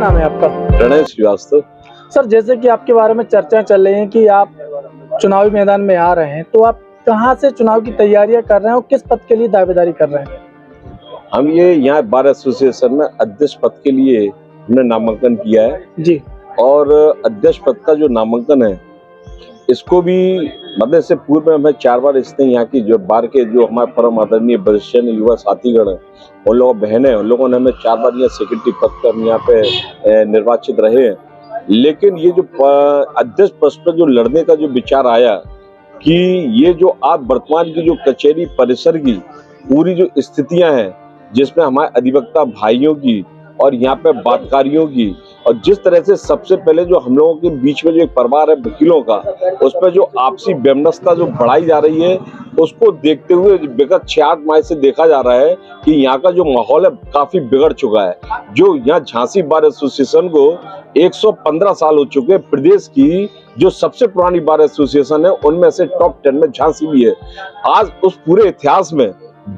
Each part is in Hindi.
नाम है आपका? प्रणय श्रीवास्तव। सर, जैसे कि आपके बारे में चर्चाएं चल रही हैं कि आप चुनावी मैदान में आ रहे हैं, तो आप कहां से चुनाव की तैयारियां कर रहे हैं और किस पद के लिए दावेदारी कर रहे हैं? हम ये यहाँ बार एसोसिएशन में अध्यक्ष पद के लिए हमने नामांकन किया है जी। और अध्यक्ष पद का जो नामांकन है इसको भी मतलब से पूर्व में हमें 4 बार इसने यहाँ की जो बार के जो हमारे परम आदरणीय वरिष्ठ युवा साथीगण है, उन लोगों बहन है, उन लोगों ने हमें 4 बार यहाँ सेक्रेटरी पद पर हम यहाँ पे निर्वाचित रहे हैं। लेकिन ये जो अध्यक्ष पद पर जो लड़ने का जो विचार आया कि ये जो आप वर्तमान की जो कचहरी परिसर की पूरी जो स्थितियां हैं जिसमें हमारे अधिवक्ता भाइयों की और यहाँ पे बातकारियों की और जिस तरह से सबसे पहले जो हम लोगों के बीच में जो एक परिवार है वकीलों का, उस पर जो आपसी वैमनस्यता जो बढ़ाई जा रही है, उसको देखते हुए विगत 6-8 माह से देखा जा रहा है कि यहाँ का जो माहौल है काफी बिगड़ चुका है। जो यहाँ झांसी बार एसोसिएशन को 115 साल हो चुके, प्रदेश की जो सबसे पुरानी बार एसोसिएशन है उनमें से टॉप 10 में झांसी भी है। आज उस पूरे इतिहास में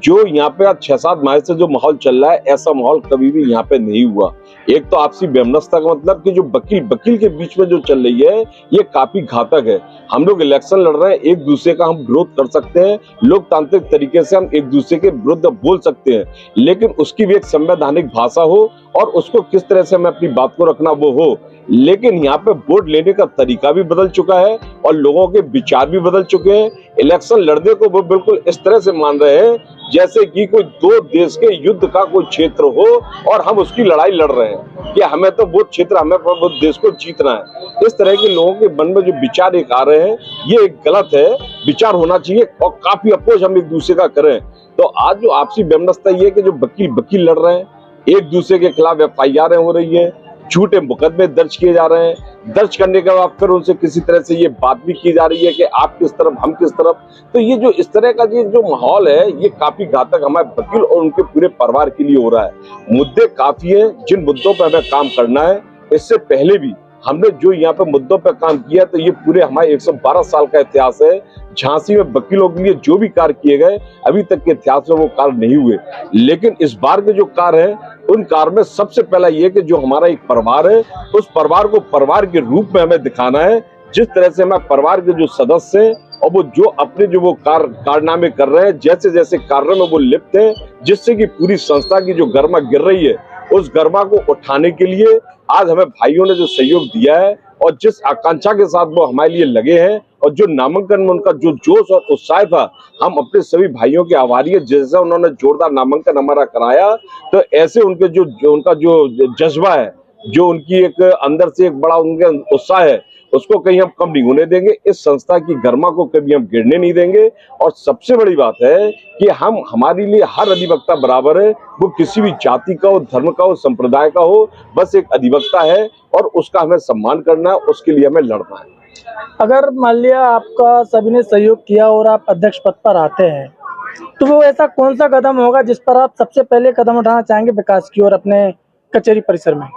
जो यहाँ पे आज 6-7 माह से जो माहौल चल रहा है, ऐसा माहौल कभी भी यहाँ पे नहीं हुआ। एक तो आपसी वैमनस्यता का मतलब कि जो वकील के बीच में जो चल रही है ये काफी घातक है। हम लोग इलेक्शन लड़ रहे हैं, एक दूसरे का हम विरोध कर सकते हैं, लोकतांत्रिक तरीके से हम एक दूसरे के विरुद्ध बोल सकते हैं, लेकिन उसकी भी एक संवैधानिक भाषा हो और उसको किस तरह से हमें अपनी बात को रखना वो हो। लेकिन यहाँ पे वोट लेने का तरीका भी बदल चुका है और लोगों के विचार भी बदल चुके हैं। इलेक्शन लड़ने को वो बिल्कुल इस तरह से मान रहे हैं जैसे कि कोई 2 देश के युद्ध का कोई क्षेत्र हो और हम उसकी लड़ाई लड़ रहे हैं कि हमें तो वो क्षेत्र, हमें वो देश को जीतना है। इस तरह के लोगों के मन में जो विचार एक आ रहे हैं ये एक गलत है। विचार होना चाहिए और काफी अपोज हम एक दूसरे का करें। तो आज जो आपसी वैमनस्यता ये कि जो वकील लड़ रहे हैं, एक दूसरे के खिलाफ FIR हो रही है, झूठे मुकदमे दर्ज किए जा रहे हैं, दर्ज करने के बाद फिर उनसे किसी तरह से ये बात भी की जा रही है कि आप किस तरफ हम किस तरफ। तो ये जो इस तरह का जो माहौल है ये काफी घातक हमारे वकील और उनके पूरे परिवार के लिए हो रहा है। मुद्दे काफी हैं जिन मुद्दों पर हमें काम करना है। इससे पहले भी हमने जो यहाँ पे मुद्दों पर काम किया तो ये पूरे हमारे 112 साल का इतिहास है। झांसी में वकीलों के लिए जो भी कार्य किए गए अभी तक के इतिहास में वो कार्य नहीं हुए, लेकिन इस बार के जो कार्य है उन कार्य में सबसे पहला ये कि जो हमारा एक परिवार है उस परिवार को परिवार के रूप में हमें दिखाना है। जिस तरह से हमारे परिवार के जो सदस्य हैं और वो जो अपने जो वो कारनामे कर रहे हैं, जैसे जैसे कार्य में वो लिप्त हैं, जिससे कि पूरी संस्था की जो गर्मा गिर रही है उस गर्मा को उठाने के लिए आज हमें भाइयों ने जो सहयोग दिया है और जिस आकांक्षा के साथ वो हमारे लिए लगे हैं और जो नामांकन में उनका जो जोश और उत्साह था, हम अपने सभी भाइयों के आभारी है। जैसा उन्होंने जोरदार नामांकन हमारा कराया तो ऐसे उनके उनका जो जज्बा है, जो उनकी एक अंदर से एक बड़ा उनका उत्साह है, उसको कहीं हम कम नहीं होने देंगे। इस संस्था की गर्मा को कभी हम गिरने नहीं देंगे। और सबसे बड़ी बात है कि हम हमारे लिए हर अधिवक्ता बराबर है, वो किसी भी जाति का हो, धर्म का हो, संप्रदाय का हो, बस एक अधिवक्ता है और उसका हमें सम्मान करना है, उसके लिए हमें लड़ना है। अगर मान लिया आपका सभी ने सहयोग किया और आप अध्यक्ष पद पर आते हैं, तो वो ऐसा कौन सा कदम होगा जिस पर आप सबसे पहले कदम उठाना चाहेंगे विकास की और अपने कचहरी परिसर में?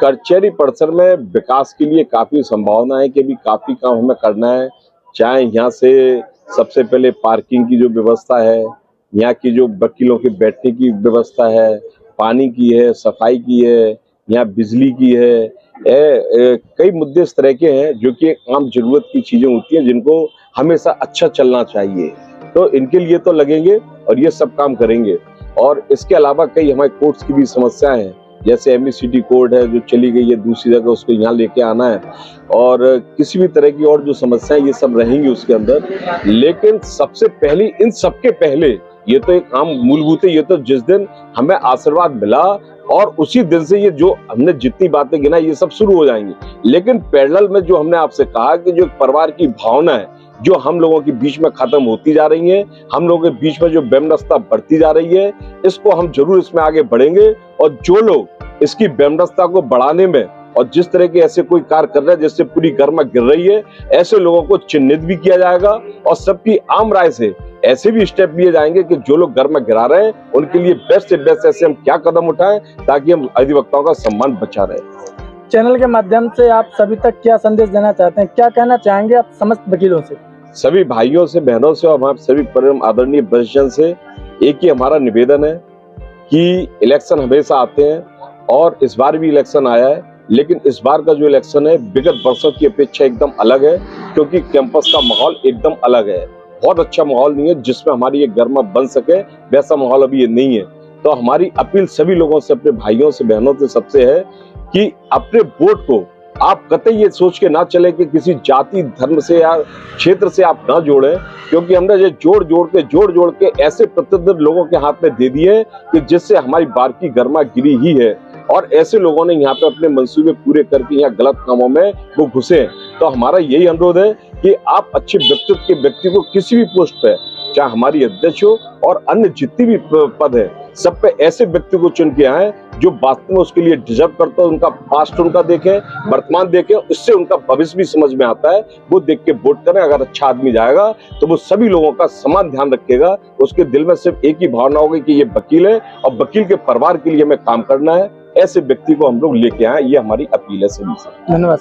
कचहरी परिसर में विकास के लिए काफी संभावना है कि अभी काफी काम हमें करना है। चाहे यहाँ से सबसे पहले पार्किंग की जो व्यवस्था है, यहाँ की जो वकीलों के बैठने की व्यवस्था है, पानी की है, सफाई की है, यहाँ बिजली की है, कई मुद्दे इस तरह के हैं जो कि एक आम जरूरत की चीजें होती हैं जिनको हमेशा अच्छा चलना चाहिए। तो इनके लिए तो लगेंगे और ये सब काम करेंगे। और इसके अलावा कई हमारे कोर्ट्स की भी समस्याएं हैं, जैसे MECT कोड है जो चली गई है दूसरी जगह, उसको यहाँ लेके आना है और किसी भी तरह की और जो समस्याएं ये सब रहेंगी उसके अंदर। लेकिन सबसे पहले इन सबके पहले ये तो एक आम मूलभूत है, ये तो जिस दिन हमें आशीर्वाद मिला और उसी दिन से ये जो हमने जितनी बातें गिना ये सब शुरू हो जाएंगी। लेकिन पैरेलल में जो हमने आपसे कहा कि जो परिवार की भावना है जो हम लोगों के बीच में खत्म होती जा रही है, हम लोगों के बीच में जो वैमनस्यता बढ़ती जा रही है, इसको हम जरूर इसमें आगे बढ़ेंगे। और जो लोग इसकी वैमनस्यता को बढ़ाने में और जिस तरह के ऐसे कोई कार्य कर रहे हैं जिससे पूरी गर्मा गिर रही है, ऐसे लोगों को चिन्हित भी किया जाएगा और सबकी आम राय से ऐसे भी स्टेप लिए जाएंगे कि जो लोग गर्मा गिरा रहे हैं उनके लिए बेस्ट से बेस्ट ऐसे हम क्या कदम उठाएं ताकि हम अधिवक्ताओं का सम्मान बचा रहे। चैनल के माध्यम से आप सभी तक क्या संदेश देना चाहते हैं, क्या कहना चाहेंगे आप समस्त वकीलों से? सभी भाइयों से, बहनों से और हमारे सभी परम आदरणीय वरिष्ठजन से एक ही हमारा निवेदन है कि इलेक्शन हमेशा आते हैं और इस बार भी इलेक्शन आया है, लेकिन इस बार का जो इलेक्शन है विगत वर्षों की अपेक्षा एकदम अलग है, क्योंकि कैंपस का माहौल एकदम अलग है। बहुत अच्छा माहौल नहीं है जिसमें हमारी एक गर्मा बन सके, वैसा माहौल अभी ये नहीं है। तो हमारी अपील सभी लोगों से, अपने भाइयों से, बहनों से, सबसे है कि अपने वोट को आप कतई ये सोच के ना चले कि किसी जाति, धर्म से या क्षेत्र से आप ना जोड़ें, क्योंकि हमने ये जोड़ के ऐसे प्रतिनिधि लोगों के हाथ में दे दिए कि जिससे हमारी बार की गर्मा गिरी ही है। और ऐसे लोगों ने यहाँ पे अपने मंसूबे पूरे करके यहाँ गलत कामों में वो घुसे। तो हमारा यही अनुरोध है कि आप अच्छे व्यक्तित्व के व्यक्ति को किसी भी पोस्ट पे, चाहे हमारी अध्यक्ष हो और अन्य जितनी भी पद है, सब पे ऐसे व्यक्ति को चुन के आए जो वास्तव में उसके लिए डिजर्व करता है। उनका पास्ट उनका देखें, वर्तमान देखें, उससे उनका भविष्य भी समझ में आता है, वो देख के वोट करें। अगर अच्छा आदमी जाएगा तो वो सभी लोगों का समान ध्यान रखेगा, उसके दिल में सिर्फ एक ही भावना होगी कि ये वकील है और वकील के परिवार के लिए हमें काम करना है। ऐसे व्यक्ति को हम लोग लेके आए, ये हमारी अपील है सभी से। धन्यवाद।